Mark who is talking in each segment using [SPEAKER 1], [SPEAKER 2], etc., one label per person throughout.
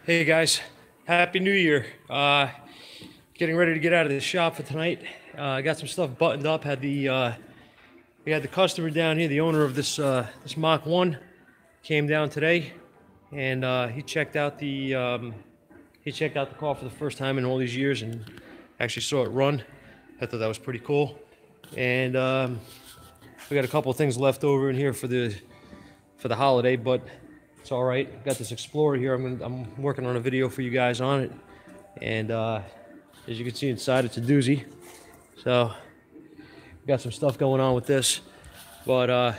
[SPEAKER 1] Hey guys, Happy New Year. Getting ready to get out of the shop for tonight. I got some stuff buttoned up. We had the customer down here, the owner of this Mach 1 came down today, and he checked out the car for the first time in all these years and actually saw it run. I thought that was pretty cool. And we got a couple of things left over in here for the holiday, but it's all right. Got this Explorer here. I'm working on a video for you guys on it, and as you can see inside, it's a doozy. So we got some stuff going on with this, but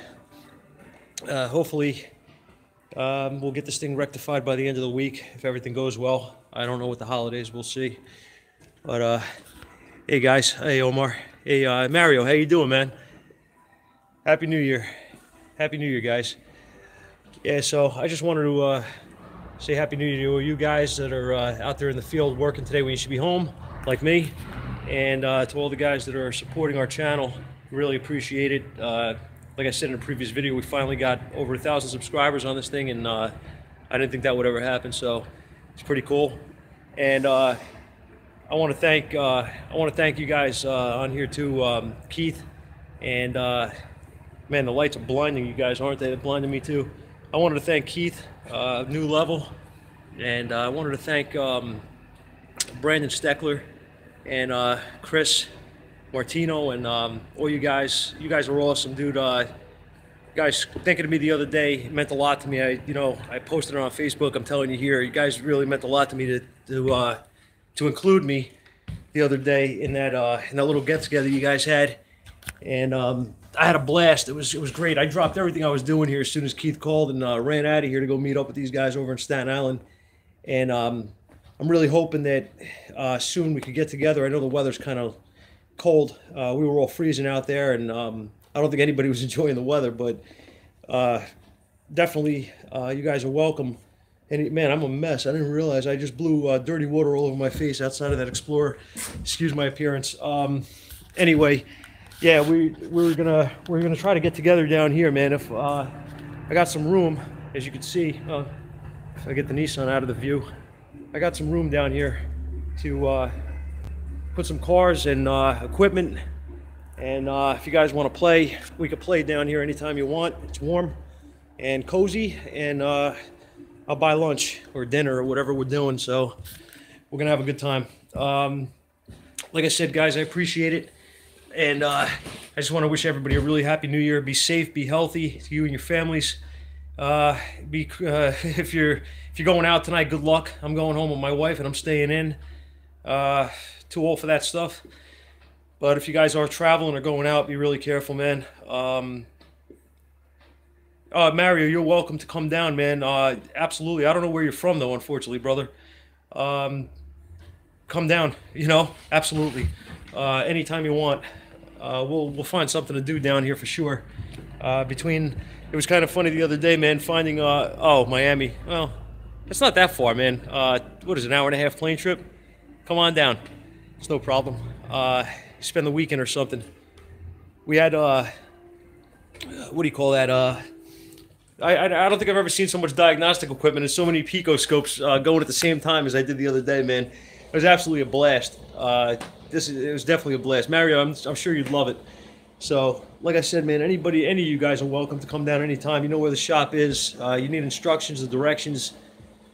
[SPEAKER 1] hopefully we'll get this thing rectified by the end of the week if everything goes well. I don't know what the holidays, we'll see. But hey guys, hey Omar, hey Mario, how you doing, man? Happy New Year. Happy New Year, guys. Yeah, so I just wanted to say Happy New Year to you guys that are out there in the field working today when you should be home, like me, and to all the guys that are supporting our channel. Really appreciate it. Like I said in a previous video, we finally got over 1,000 subscribers on this thing, and I didn't think that would ever happen, so it's pretty cool. And I want to thank you guys on here too, Keith. And man, the lights are blinding you guys, aren't they? They're blinding me too. I wanted to thank Keith, New Level, and I wanted to thank Brandon Steckler and Chris Martino, and all you guys. You guys are awesome, dude. Guys thinking of me the other day meant a lot to me. I posted it on Facebook. I'm telling you here, you guys really meant a lot to me to include me the other day in that little get together you guys had, and I had a blast. It was great. I dropped everything I was doing here as soon as Keith called and ran out of here to go meet up with these guys over in Staten Island. And I'm really hoping that soon we could get together. I know the weather's kind of cold. We were all freezing out there, and I don't think anybody was enjoying the weather, but definitely you guys are welcome. And man, I'm a mess. I didn't realize I just blew dirty water all over my face outside of that Explorer. Excuse my appearance. Anyway. Yeah, we're gonna try to get together down here, man. If I got some room, as you can see, if I get the Nissan out of the view, I got some room down here to put some cars and equipment. And if you guys want to play, we could play down here anytime you want. It's warm and cozy, and I'll buy lunch or dinner or whatever we're doing. So we're gonna have a good time. Like I said, guys, I appreciate it. And I just want to wish everybody a really happy New Year. Be safe, be healthy, to you and your families. If you're going out tonight, good luck. I'm going home with my wife, and I'm staying in. Too old for that stuff. But if you guys are traveling or going out, be really careful, man. Mario, you're welcome to come down, man. Absolutely. I don't know where you're from, though, unfortunately, brother. Come down, absolutely. Anytime you want. We'll find something to do down here for sure. It was kind of funny the other day, man, finding Miami. Well, it's not that far, man. What is it, an hour and a half plane trip? Come on down. It's no problem. Spend the weekend or something. We had what do you call that? I don't think I've ever seen so much diagnostic equipment and so many picoscopes going at the same time as I did the other day, man. It was absolutely a blast. It was definitely a blast. Mario, I'm sure you'd love it. So, like I said, man, any of you guys are welcome to come down anytime. You know where the shop is. You need instructions, the directions.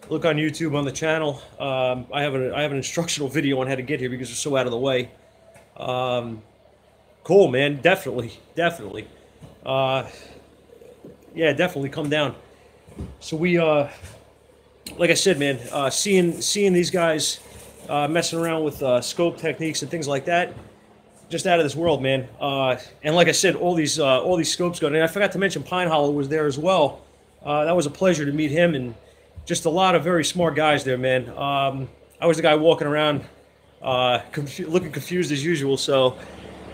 [SPEAKER 1] Look on YouTube on the channel. I have an instructional video on how to get here because we're so out of the way. Cool, man. Definitely. Yeah, definitely come down. So we, like I said, man, seeing these guys messing around with scope techniques and things like that, just out of this world, man. And like I said, all these scopes going. And I forgot to mention Pine Hollow was there as well. That was a pleasure to meet him, and just a lot of very smart guys there, man. I was the guy walking around looking confused as usual, so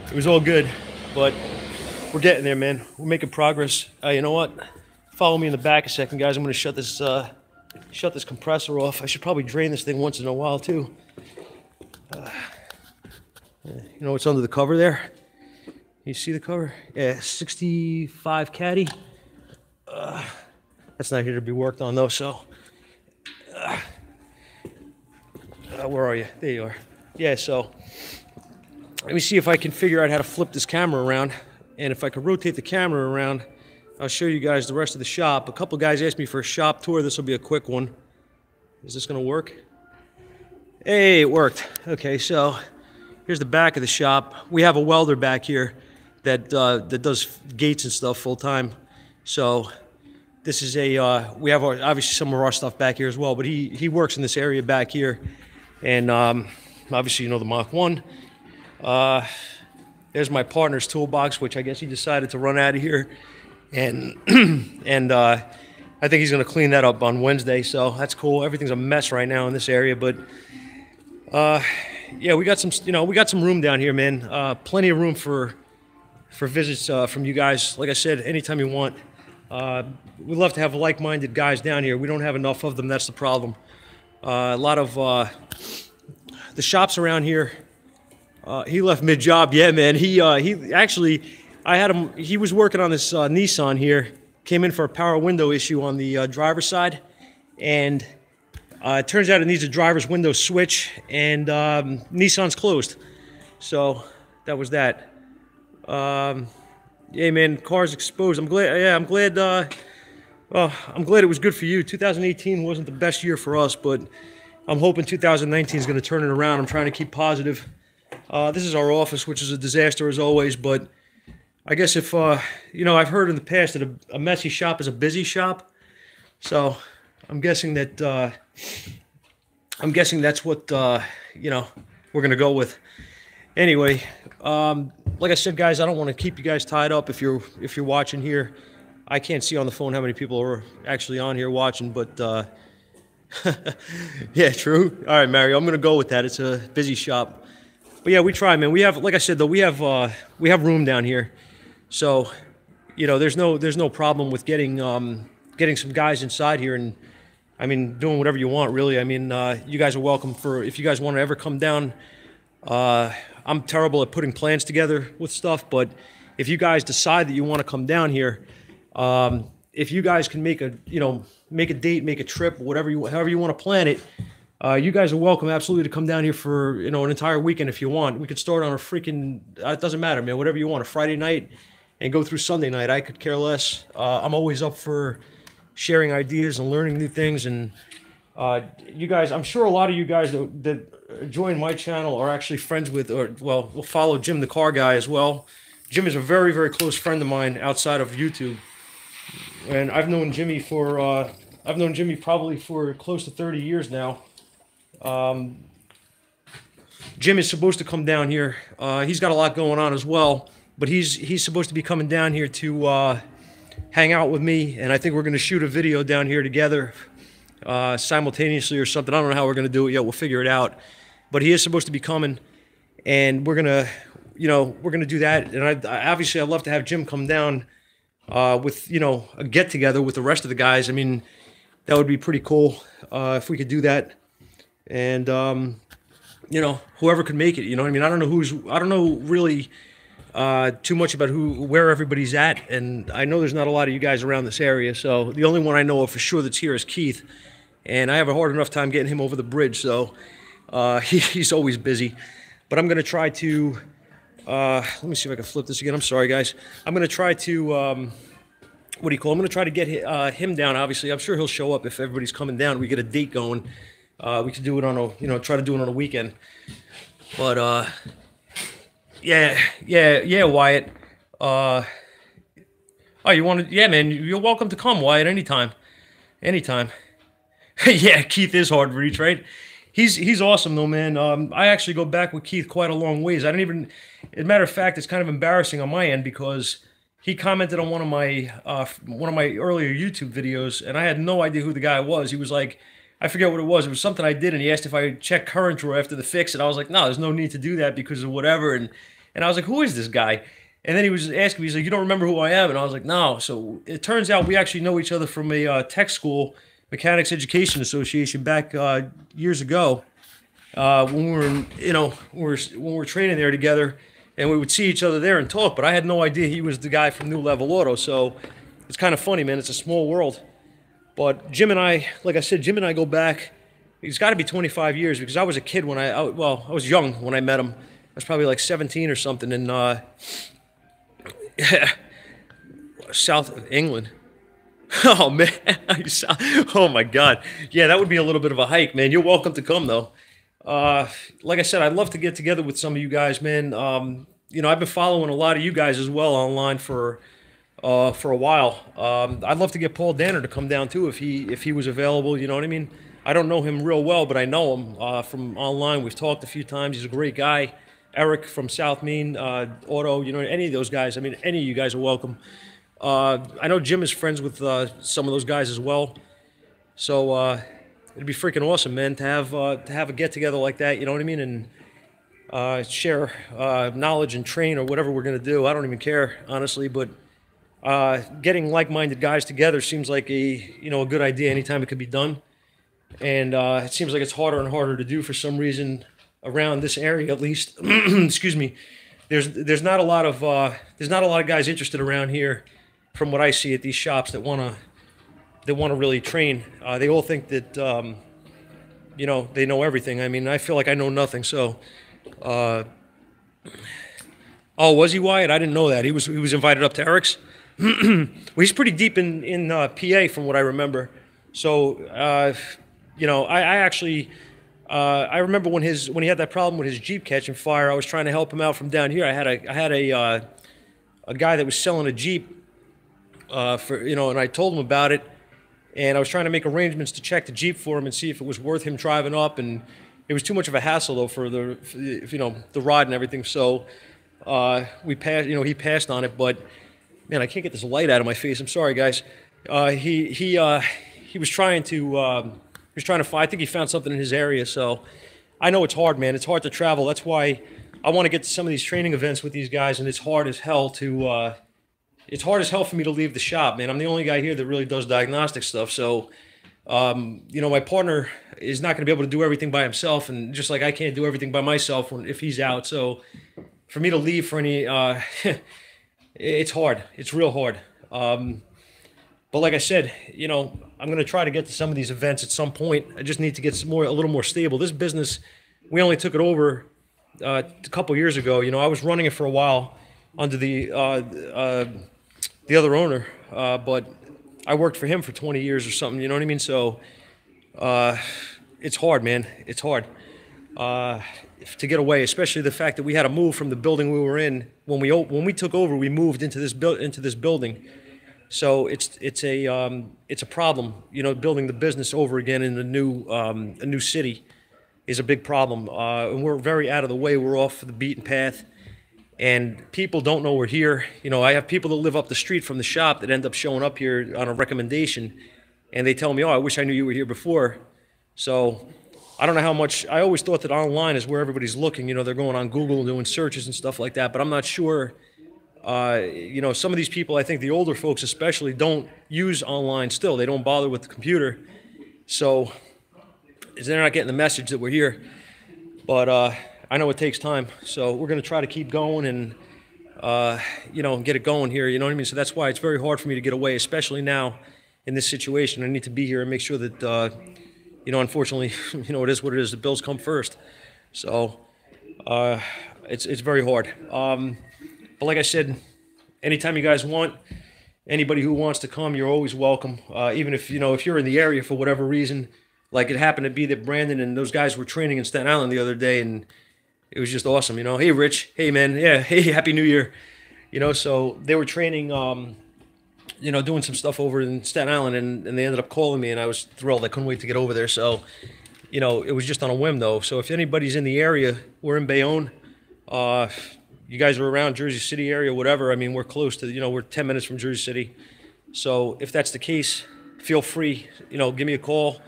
[SPEAKER 1] it was all good. But we're getting there, man. We're making progress. You know what? Follow me in the back a second, guys. I'm going to shut this compressor off. I should probably drain this thing once in a while too. You know what's under the cover there? You see the cover? Yeah, 65 Caddy. That's not here to be worked on though, so Where are you? There you are. Yeah, so let me see if I can figure out how to flip this camera around. And if I can rotate the camera around, I'll show you guys the rest of the shop. A couple guys asked me for a shop tour. This will be a quick one. Is this gonna work? Hey, it worked. Okay, so here's the back of the shop. We have a welder back here that does gates and stuff full time. So this is a we have obviously some of our stuff back here as well, but he works in this area back here. And obviously, you know, the Mach 1. There's my partner's toolbox, which I guess he decided to run out of here. And I think he's going to clean that up on Wednesday, so that's cool. Everything's a mess right now in this area, but yeah, we got some room down here, man. Plenty of room for visits from you guys. Like I said, anytime you want. We'd love to have like-minded guys down here. We don't have enough of them. That's the problem. A lot of the shops around here. He left mid-job. Yeah, man. He actually, I had him. He was working on this Nissan here. Came in for a power window issue on the driver's side, and it turns out it needs a driver's window switch, and Nissan's closed. So that was that. Yeah, man, car's exposed. I'm glad. Yeah, I'm glad. Well, I'm glad it was good for you. 2018 wasn't the best year for us, but I'm hoping 2019 is going to turn it around. I'm trying to keep positive. This is our office, which is a disaster as always, but I guess if, you know, I've heard in the past that a messy shop is a busy shop. So I'm guessing that, that's what, you know, we're going to go with. Anyway, like I said, guys, I don't want to keep you guys tied up if you're watching here. I can't see on the phone how many people are actually on here watching, but, yeah, true. All right, Mario, I'm going to go with that. It's a busy shop. But yeah, we try, man. We have, like I said, though, we have room down here. So, you know, there's no problem with getting some guys inside here, and I mean, doing whatever you want, really. I mean, you guys are welcome if you guys want to ever come down. I'm terrible at putting plans together with stuff, but if you guys decide that you want to come down here, if you guys can make a date, make a trip, however you want to plan it, you guys are welcome absolutely to come down here for, you know, an entire weekend if you want. We could start on a freaking, it doesn't matter, man, whatever you want, a Friday night and go through Sunday night. I could care less. I'm always up for sharing ideas and learning new things. And you guys, I'm sure a lot of you guys that join my channel are actually friends with, or well, will follow Jim the Car Guy as well. Jim is a very, very close friend of mine outside of YouTube. And I've known Jimmy probably for close to 30 years now. Jim is supposed to come down here. He's got a lot going on as well, but he's supposed to be coming down here to hang out with me, and I think we're going to shoot a video down here together simultaneously or something. I don't know how we're going to do it yet. We'll figure it out. But he is supposed to be coming, and we're going to do that. And obviously I'd love to have Jim come down with, you know, a get-together with the rest of the guys. I mean, that would be pretty cool if we could do that. And, you know, whoever could make it, you know what I mean? I don't know really too much about where everybody's at. And I know there's not a lot of you guys around this area. So the only one I know of for sure that's here is Keith. And I have a hard enough time getting him over the bridge. So he's always busy. But I'm going to try to, let me see if I can flip this again. I'm sorry, guys. I'm going to try to, I'm going to try to get him down, obviously. I'm sure he'll show up if everybody's coming down. We get a date going. We could do it on a, you know, try to do it on a weekend. But, yeah, Wyatt. Oh, you want to, yeah, man, you're welcome to come, Wyatt, anytime. Yeah, Keith is hard to reach, right? He's awesome, though, man. I actually go back with Keith quite a long ways. I don't even, as a matter of fact, it's kind of embarrassing on my end because he commented on one of my earlier YouTube videos, and I had no idea who the guy was. He was like, I forget what it was. It was something I did, and he asked if I checked current drawer after the fix, and I was like, no, there's no need to do that because of whatever. And I was like, who is this guy? And then he was asking me, he's like, you don't remember who I am? And I was like, no. So it turns out we actually know each other from a tech school, Mechanics Education Association, back years ago when we were, you know, when we were training there together, and we would see each other there and talk. But I had no idea he was the guy from New Level Auto. So it's kind of funny, man. It's a small world. But Jim and I, like I said, Jim and I go back He's got to be 25 years because I was a kid when well, I was young when I met him. I was probably like 17 or something in South England. Oh man, oh my God, yeah, that would be a little bit of a hike, man. You're welcome to come though. Like I said, I'd love to get together with some of you guys, man. I've been following a lot of you guys as well online for a while. I'd love to get Paul Danner to come down too if he was available. You know what I mean? I don't know him real well, but I know him from online. We've talked a few times. He's a great guy. Eric from South Main Auto. You know, any of those guys. I mean, any of you guys are welcome. I know Jim is friends with some of those guys as well. So it'd be freaking awesome, man, to have a get together like that. You know what I mean? And share knowledge and train or whatever we're gonna do. I don't even care honestly, but getting like-minded guys together seems like a good idea anytime it could be done. And it seems like it's harder and harder to do for some reason around this area, at least. Excuse me. There's not a lot of guys interested around here, from what I see at these shops, that wanna really train. They all think that they know everything. I mean, I feel like I know nothing. So, oh, was he, Wyatt? I didn't know that. He was invited up to Eric's. Well, he's pretty deep in PA from what I remember. So, I actually. I remember when he had that problem with his Jeep catching fire. I was trying to help him out from down here. I had a guy that was selling a Jeep and I told him about it, and I was trying to make arrangements to check the Jeep for him and see if it was worth him driving up, and it was too much of a hassle though for the ride and everything. So we passed. He passed on it, but man, I can't get this light out of my face. I'm sorry, guys. He was trying to. I think he found something in his area, so I know it's hard, man. It's hard to travel. That's why I want to get to some of these training events with these guys, and it's hard as hell for me to leave the shop, man. I'm the only guy here that really does diagnostic stuff, so my partner is not going to be able to do everything by himself, and just like I can't do everything by myself if he's out. So for me to leave for any, it's hard. It's real hard. But like I said, I'm going to try to get to some of these events at some point. I just need to get a little more stable. This business, we only took it over a couple years ago. I was running it for a while under the other owner, but I worked for him for 20 years or something. You know what I mean? So it's hard, man. It's hard to get away, especially the fact that we had to move from the building we were in when we took over. We moved into this building. So it's a problem, building the business over again in a new city is a big problem. And we're very out of the way. We're off the beaten path, and people don't know we're here. I have people that live up the street from the shop that end up showing up here on a recommendation, and they tell me, "Oh, I wish I knew you were here before." So I don't know how much. I always thought that online is where everybody's looking. They're going on Google doing searches and stuff like that, but I'm not sure. Some of these people, I think the older folks especially, don't use online still. They don't bother with the computer. So they're not getting the message that we're here. But I know it takes time. So we're going to try to keep going and, get it going here. You know what I mean? So that's why it's very hard for me to get away, especially now in this situation. I need to be here and make sure that, unfortunately, it is what it is. The bills come first. So it's very hard. But like I said, anytime you guys want, anybody who wants to come, you're always welcome. Even if you're in the area for whatever reason, like it happened to be that Brandon and those guys were training in Staten Island the other day, and it was just awesome. Hey Rich, hey man, yeah, hey, Happy New Year. So they were training, doing some stuff over in Staten Island, and they ended up calling me, and I was thrilled. I couldn't wait to get over there. So, it was just on a whim though. So if anybody's in the area, we're in Bayonne. You guys are around Jersey City area, whatever. I mean, we're close to, we're 10 minutes from Jersey City. So if that's the case, feel free, give me a call,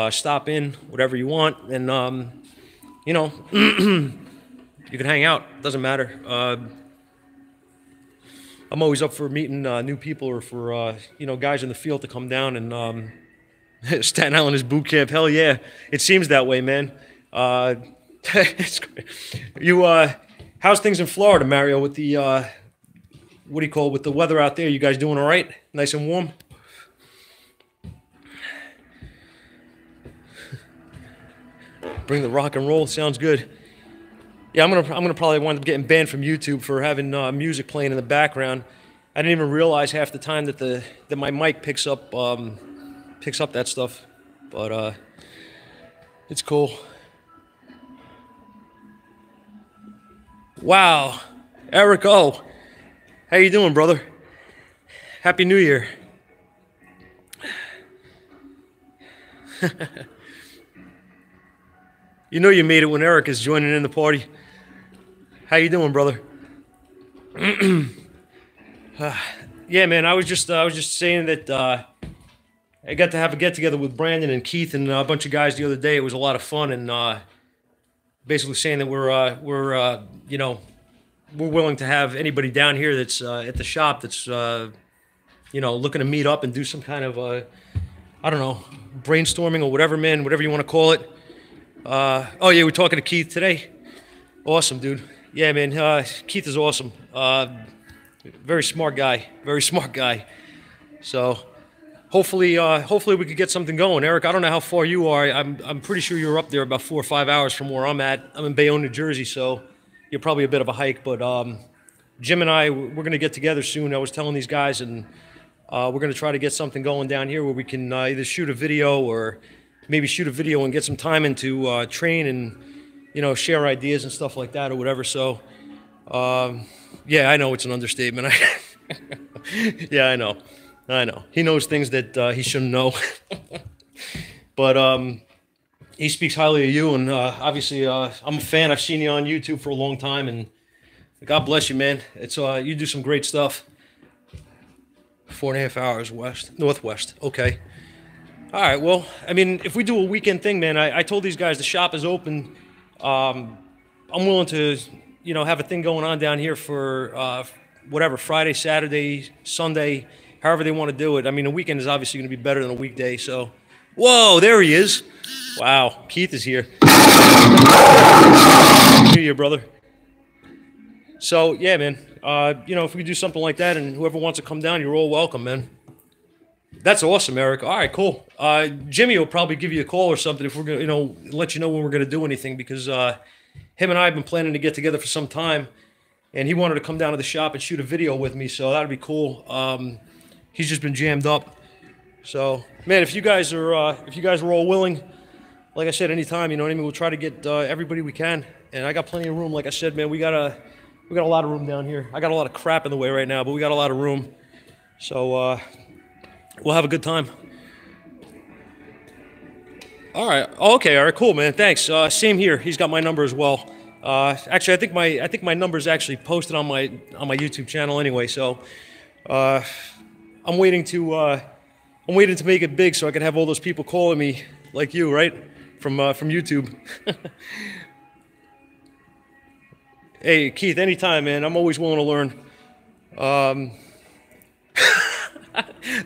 [SPEAKER 1] stop in, whatever you want. And, you can hang out. Doesn't matter. I'm always up for meeting new people or for, guys in the field to come down. And Staten Island is boot camp. Hell yeah. It seems that way, man. It's great. How's things in Florida, Mario, with the, with the weather out there? You guys doing all right? Nice and warm? Bring the rock and roll. Sounds good. Yeah, I'm gonna probably wind up getting banned from YouTube for having music playing in the background. I didn't even realize half the time that my mic picks up that stuff, but it's cool. Wow, Eric O, how you doing, brother? Happy New Year. You know you made it when Eric is joining in the party. How you doing, brother? Yeah, man. I was just saying that I got to have a get together with Brandon and Keith and a bunch of guys the other day. It was a lot of fun, and basically saying that we're willing to have anybody down here that's at the shop that's looking to meet up and do some kind of I don't know, brainstorming or whatever, man, whatever you want to call it. Oh yeah, we're talking to Keith today. Awesome, dude. Yeah, man. Keith is awesome. Very smart guy. Very smart guy. So hopefully we could get something going. Eric, I don't know how far you are. I'm pretty sure you're up there about 4 or 5 hours from where I'm at. I'm in Bayonne, New Jersey, so you're probably a bit of a hike. But Jim and I, we're gonna get together soon. I was telling these guys, and we're gonna try to get something going down here where we can either shoot a video or maybe shoot a video and get some time into train and share ideas and stuff like that or whatever. So yeah, I know it's an understatement. Yeah, I know. He knows things that he shouldn't know. But he speaks highly of you, and obviously I'm a fan. I've seen you on YouTube for a long time, and God bless you, man. It's you do some great stuff. 4.5 hours northwest. Okay. All right. Well, I mean, if we do a weekend thing, man, I told these guys the shop is open. I'm willing to, have a thing going on down here for whatever, Friday, Saturday, Sunday, however they want to do it. I mean, a weekend is obviously going to be better than a weekday. So, whoa, there he is. Wow, Keith is here. New Year, brother. So, yeah, man. If we could do something like that, and whoever wants to come down, you're all welcome, man. That's awesome, Eric. All right, cool. Jimmy will probably give you a call or something if we're going to, let you know when we're going to do anything, because him and I have been planning to get together for some time, and he wanted to come down to the shop and shoot a video with me, so that'd be cool. He's just been jammed up. So, man, if you guys are all willing, like I said, anytime, we'll try to get everybody we can, and I got plenty of room. Like I said, man, we got a lot of room down here. I got a lot of crap in the way right now, but we got a lot of room. So, we'll have a good time. All right. Oh, okay. All right. Cool, man. Thanks. Same here. He's got my number as well. Actually, I think my number is actually posted on my YouTube channel anyway. So, I'm waiting to make it big so I can have all those people calling me like you, right? From YouTube. Hey, Keith. Anytime, man. I'm always willing to learn.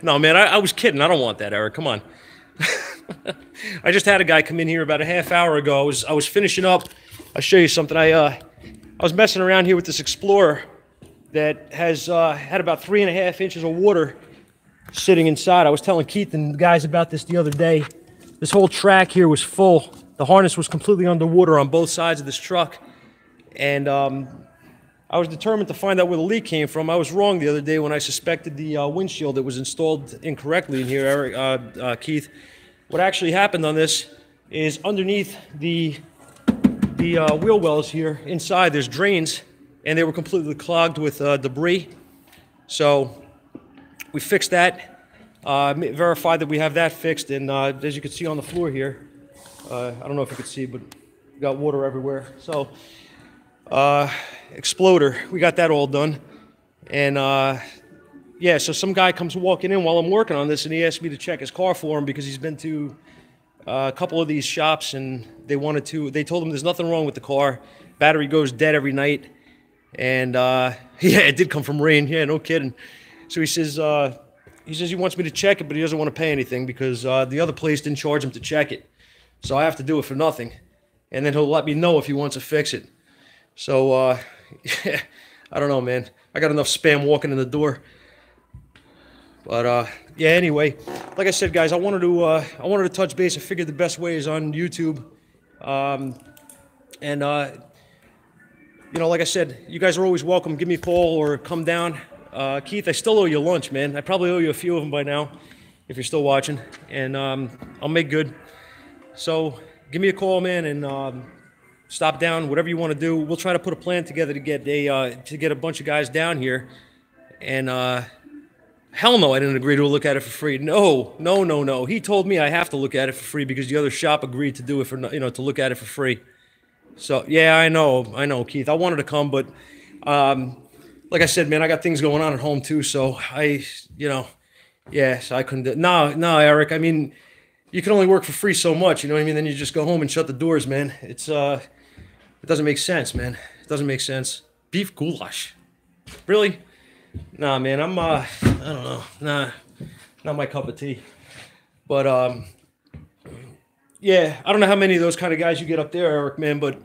[SPEAKER 1] No, man, I was kidding. I don't want that, Eric. Come on. I just had a guy come in here about a half hour ago. I was finishing up. I'll show you something. I was messing around here with this Explorer that has had about 3.5 inches of water sitting inside. I was telling Keith and the guys about this the other day. This whole track here was full. The harness was completely underwater on both sides of this truck. And I was determined to find out where the leak came from. I was wrong the other day when I suspected the windshield that was installed incorrectly in here, Eric, Keith. What actually happened on this is underneath the wheel wells here inside, there's drains, and they were completely clogged with debris. So we fixed that, verified that we have that fixed, and as you can see on the floor here, I don't know if you can see, but we got water everywhere. So exploder, we got that all done. And yeah, so some guy comes walking in while I'm working on this, and he asked me to check his car for him because he's been to a couple of these shops, and they told him there's nothing wrong with the car. Battery goes dead every night. And yeah, it did come from rain. Yeah, no kidding. So he says he wants me to check it, but he doesn't want to pay anything because the other place didn't charge him to check it. So I have to do it for nothing. And then he'll let me know if he wants to fix it. So yeah, I don't know, man. I got enough spam walking in the door. But yeah, anyway, like I said, guys, I wanted to touch base. I figured the best way is on YouTube, And you know, like I said, you guys are always welcome. Give me a call or come down. Keith, I still owe you lunch, man. I probably owe you a few of them by now, if you're still watching. And I'll make good. So give me a call, man, and stop down. Whatever you want to do, we'll try to put a plan together to get a bunch of guys down here. And hell no, I didn't agree to look at it for free. No, no, no, no. He told me I have to look at it for free because the other shop agreed to do it for, you know, to look at it for free. So yeah, I know, Keith. I wanted to come, but like I said, man, I got things going on at home too. So you know, yeah, so I couldn't do. No, Eric. I mean, you can only work for free so much. You know what I mean? Then you just go home and shut the doors, man. It doesn't make sense, man. It doesn't make sense. Beef goulash, really? Nah, man. I don't know. Nah, not my cup of tea. But yeah, I don't know how many of those kind of guys you get up there, Eric, man, but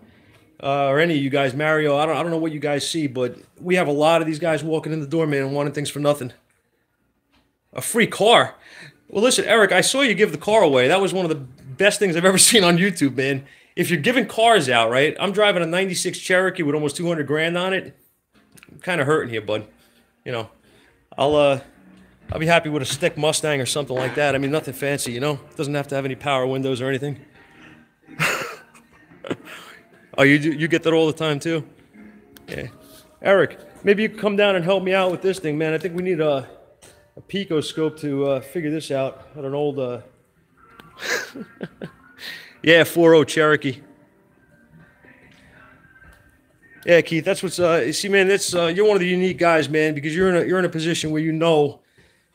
[SPEAKER 1] or any of you guys, Mario. I don't know what you guys see, but we have a lot of these guys walking in the door, man, and wanting things for nothing. A free car. Well, listen, Eric, I saw you give the car away. That was one of the best things I've ever seen on YouTube, man. If you're giving cars out, right? I'm driving a '96 Cherokee with almost 200 grand on it. I'm kind of hurting here, bud. You know, I'll be happy with a stick Mustang or something like that. I mean, nothing fancy, you know? It doesn't have to have any power windows or anything. Oh, you get that all the time too? Yeah. Eric, maybe you can come down and help me out with this thing, man. I think we need a Pico scope to figure this out on an old yeah, 4.0 Cherokee. Yeah, Keith, that's what's see, man, that's you're one of the unique guys, man, because you're in a position where you know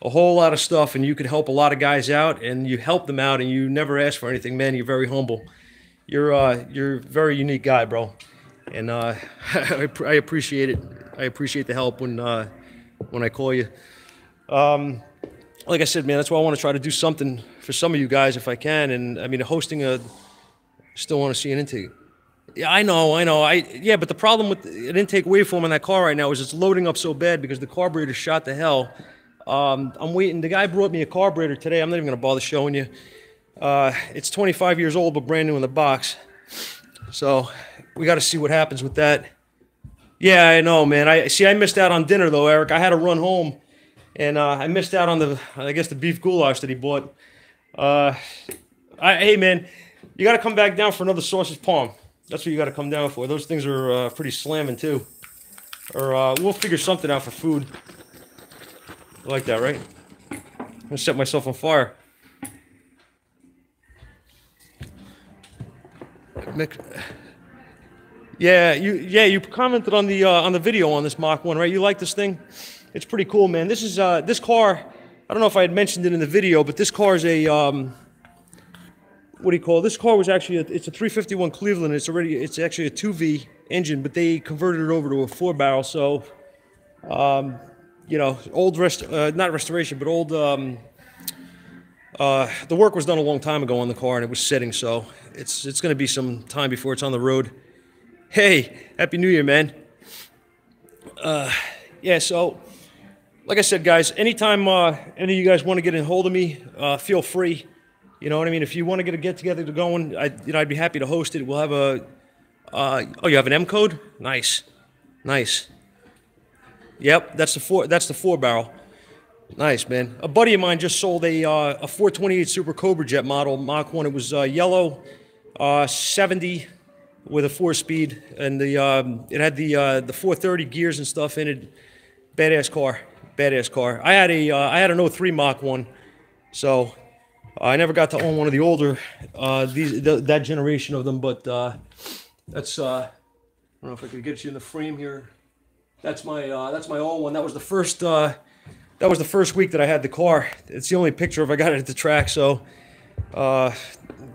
[SPEAKER 1] a whole lot of stuff and you can help a lot of guys out and you help them out and you never ask for anything, man. You're very humble. You're a very unique guy, bro. And I appreciate it. I appreciate the help when I call you. Like I said, man, that's why I want to try to do something for some of you guys if I can. And I mean, hosting still want to see an intake. Yeah, I know. Yeah, but the problem with an intake waveform in that car right now is it's loading up so bad because the carburetor shot to hell. I'm waiting. The guy brought me a carburetor today. I'm not even going to bother showing you. It's 25 years old, but brand new in the box. So we got to see what happens with that. Yeah, I know, man. I missed out on dinner though, Eric. I had to run home, and I missed out on the beef goulash that he bought. Hey, man, you got to come back down for another sausage palm. That's what you got to come down for. Those things are pretty slamming too. Or we'll figure something out for food. I like that, right? I'm gonna set myself on fire. Yeah, you commented on the video on this Mach 1, right? You like this thing? It's pretty cool, man. This is this car. I don't know if I had mentioned it in the video, but this car is a what do you call it? This car was actually it's a 351 Cleveland. It's actually a 2V engine, but they converted it over to a 4-barrel. So you know, not restoration, but old. The work was done a long time ago on the car, and it was sitting. So it's going to be some time before it's on the road. Hey, Happy New Year, man. Yeah. So, like I said, guys, anytime any of you guys want to get a hold of me, feel free. You know what I mean? If you want to get a get together to going, I'd be happy to host it. We'll have a. Oh, you have an M code? Nice. Yep, that's the 4-barrel. Nice, man. A buddy of mine just sold a 428 Super Cobra Jet model Mach 1. It was yellow, 70 with a 4-speed, and it had the 430 gears and stuff in it. Badass car. I had an 03 Mach 1, so I never got to own one of the older that generation of them. But that's I don't know if I could get you in the frame here. That's my old one. That was the first. That was the first week that I had the car. It's the only picture of I got it at the track. So,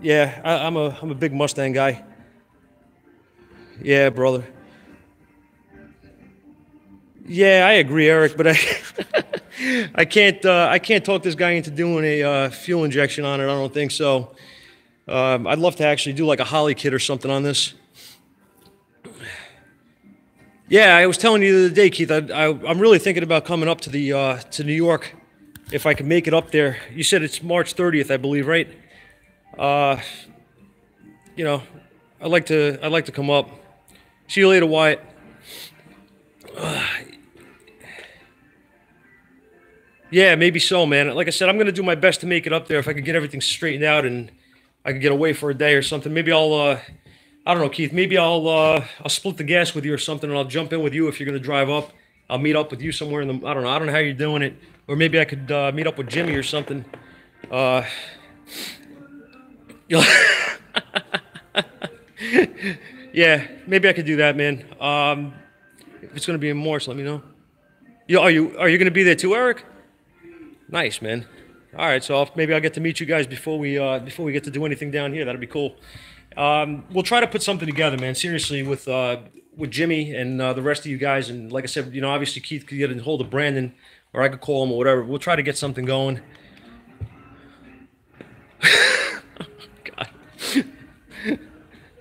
[SPEAKER 1] yeah, I'm a big Mustang guy. Yeah, brother. Yeah, I agree, Eric. But I can't talk this guy into doing a fuel injection on it. I don't think so. I'd love to actually do like a Holly kit or something on this. Yeah, I was telling you the other day, Keith. I'm really thinking about coming up to to New York, if I can make it up there. You said it's March 30th, I believe, right? You know, I'd like to come up. See you later, Wyatt. Yeah, maybe so, man. Like I said, I'm gonna do my best to make it up there. If I could get everything straightened out and I could get away for a day or something, maybe I don't know, Keith. Maybe I'll split the gas with you or something, and I'll jump in with you if you're gonna drive up. I'll meet up with you somewhere in the. I don't know. I don't know how you're doing it, or maybe I could meet up with Jimmy or something. Uh, yeah, maybe I could do that, man. If it's gonna be in Morse, let me know. Are you gonna be there too, Eric? Nice, man. All right, so maybe I'll get to meet you guys before we get to do anything down here. That'd be cool. We'll try to put something together, man. Seriously, with Jimmy and the rest of you guys, and like I said, obviously Keith could get a hold of Brandon, or I could call him or whatever. We'll try to get something going. God.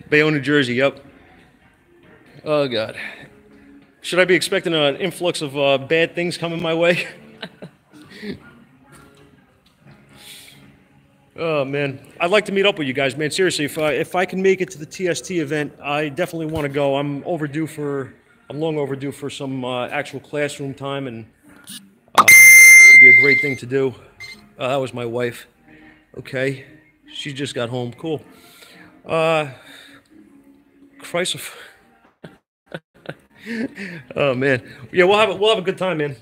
[SPEAKER 1] Bayonne, New Jersey. Yep. Oh God. Should I be expecting an influx of bad things coming my way? Oh man, I'd like to meet up with you guys, man. Seriously, if I can make it to the TST event, I definitely want to go. I'm long overdue for some actual classroom time, and it'd be a great thing to do. That was my wife. Okay, she just got home. Cool. Christ. Oh man, yeah, we'll have a good time, man.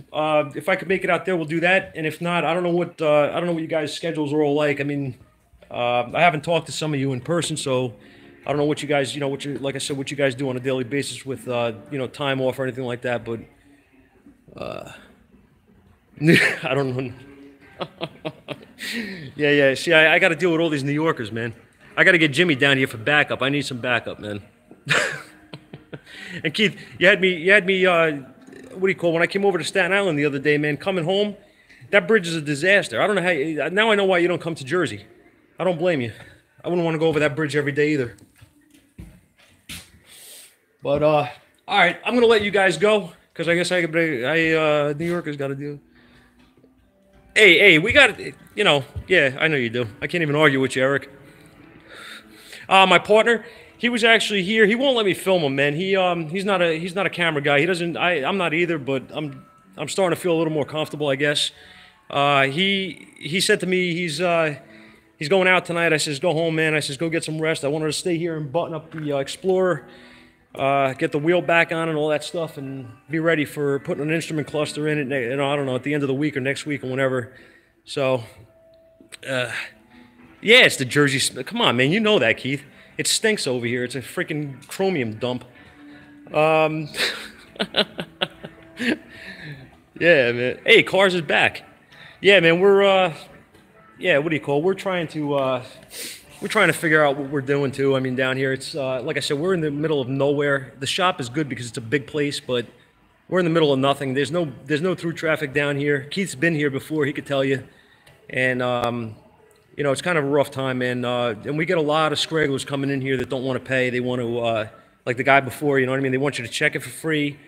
[SPEAKER 1] If I could make it out there, we'll do that. And if not, I don't know what you guys' schedules are all like. I mean, I haven't talked to some of you in person, so I don't know what you guys, like I said, what you guys do on a daily basis with time off or anything like that. But I don't know. Yeah. See, I got to deal with all these New Yorkers, man. I got to get Jimmy down here for backup. I need some backup, man. And Keith, you had me. What do you call? When I came over to Staten Island the other day, man, coming home, that bridge is a disaster. I don't know how. Now I know why you don't come to Jersey. I don't blame you. I wouldn't want to go over that bridge every day either. But all right, I'm gonna let you guys go because I guess New Yorkers got to do. Hey, we got. Yeah, I know you do. I can't even argue with you, Eric. My partner. He was actually here. He won't let me film him, man. He's not a camera guy. He doesn't. I'm not either. But I'm starting to feel a little more comfortable, I guess. He said to me he's going out tonight. I says go home, man. I says go get some rest. I wanted to stay here and button up the Explorer, get the wheel back on and all that stuff, and be ready for putting an instrument cluster in it. I don't know, at the end of the week or next week or whenever. So, yeah, it's the Jersey. Come on, man. You know that, Keith. It stinks over here. It's a freaking chromium dump. Yeah, man. Hey, Cars is back. Yeah, man. Yeah. What do you call? We're trying to figure out what we're doing too. I mean, down here, it's like I said, we're in the middle of nowhere. The shop is good because it's a big place, but we're in the middle of nothing. There's no through traffic down here. Keith's been here before. He could tell you, and it's kind of a rough time, man. And we get a lot of scragglers coming in here that don't want to pay. They want to, like the guy before, you know what I mean? They want you to check it for free.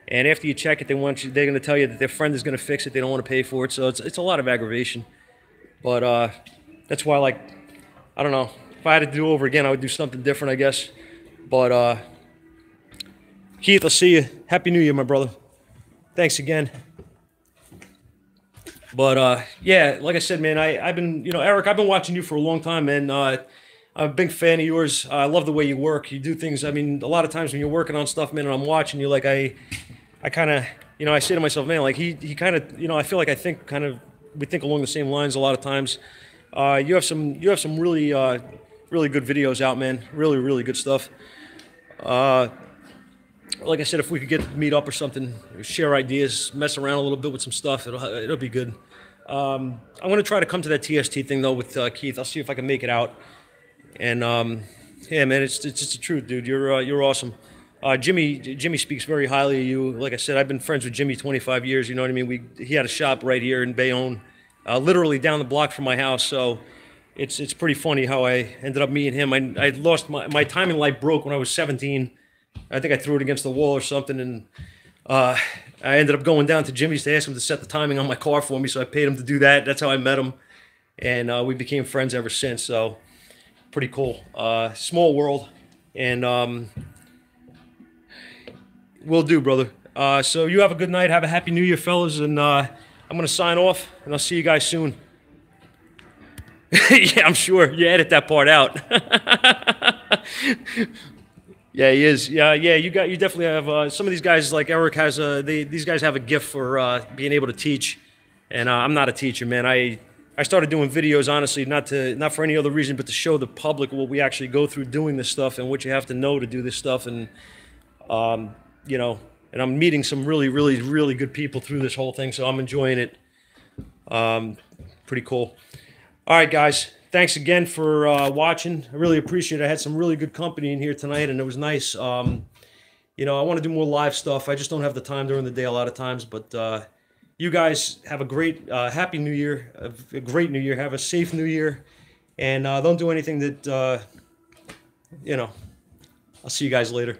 [SPEAKER 1] And after you check it, they're going to tell you that their friend is going to fix it. They don't want to pay for it. So it's a lot of aggravation. But that's why, like, I don't know. If I had to do it over again, I would do something different, I guess. But Keith, I'll see you. Happy New Year, my brother. Thanks again. But yeah, like I said, man, I've been, Eric, I've been watching you for a long time, man. I'm a big fan of yours. I love the way you work. You do things. I mean, a lot of times when you're working on stuff, man, and I'm watching you, like I kind of, I say to myself, man, like he kind of, I feel like we think along the same lines a lot of times. You have some really really good videos out, man. Really, really good stuff. Like I said, if we could get to meet up or something, share ideas, mess around a little bit with some stuff, it'll be good. I'm going to try to come to that TST thing, though, with Keith. I'll see if I can make it out. And, yeah, man, it's just the truth, dude. You're awesome. Jimmy speaks very highly of you. Like I said, I've been friends with Jimmy 25 years, you know what I mean? He had a shop right here in Bayonne, literally down the block from my house, so it's pretty funny how I ended up meeting him. I lost my timing light broke when I was 17. I think I threw it against the wall or something, and I ended up going down to Jimmy's to ask him to set the timing on my car for me, so I paid him to do that. That's how I met him, and we became friends ever since, so pretty cool. Small world, And will do, brother. So you have a good night. Have a happy New Year, fellas. And I'm gonna sign off, and I'll see you guys soon. Yeah, I'm sure you edit that part out. Yeah, he is. Yeah, yeah. You definitely have some of these guys. Like Eric has these guys have a gift for being able to teach, and I'm not a teacher, man. I started doing videos honestly, not for any other reason, but to show the public what we actually go through doing this stuff and what you have to know to do this stuff, and you know, and I'm meeting some really, really, really good people through this whole thing, so I'm enjoying it. Pretty cool. All right, guys. Thanks again for watching. I really appreciate it. I had some really good company in here tonight, and it was nice. You know, I want to do more live stuff. I just don't have the time during the day a lot of times. But you guys have a great, happy New Year, a great New Year. Have a safe New Year, and don't do anything that, you know. I'll see you guys later.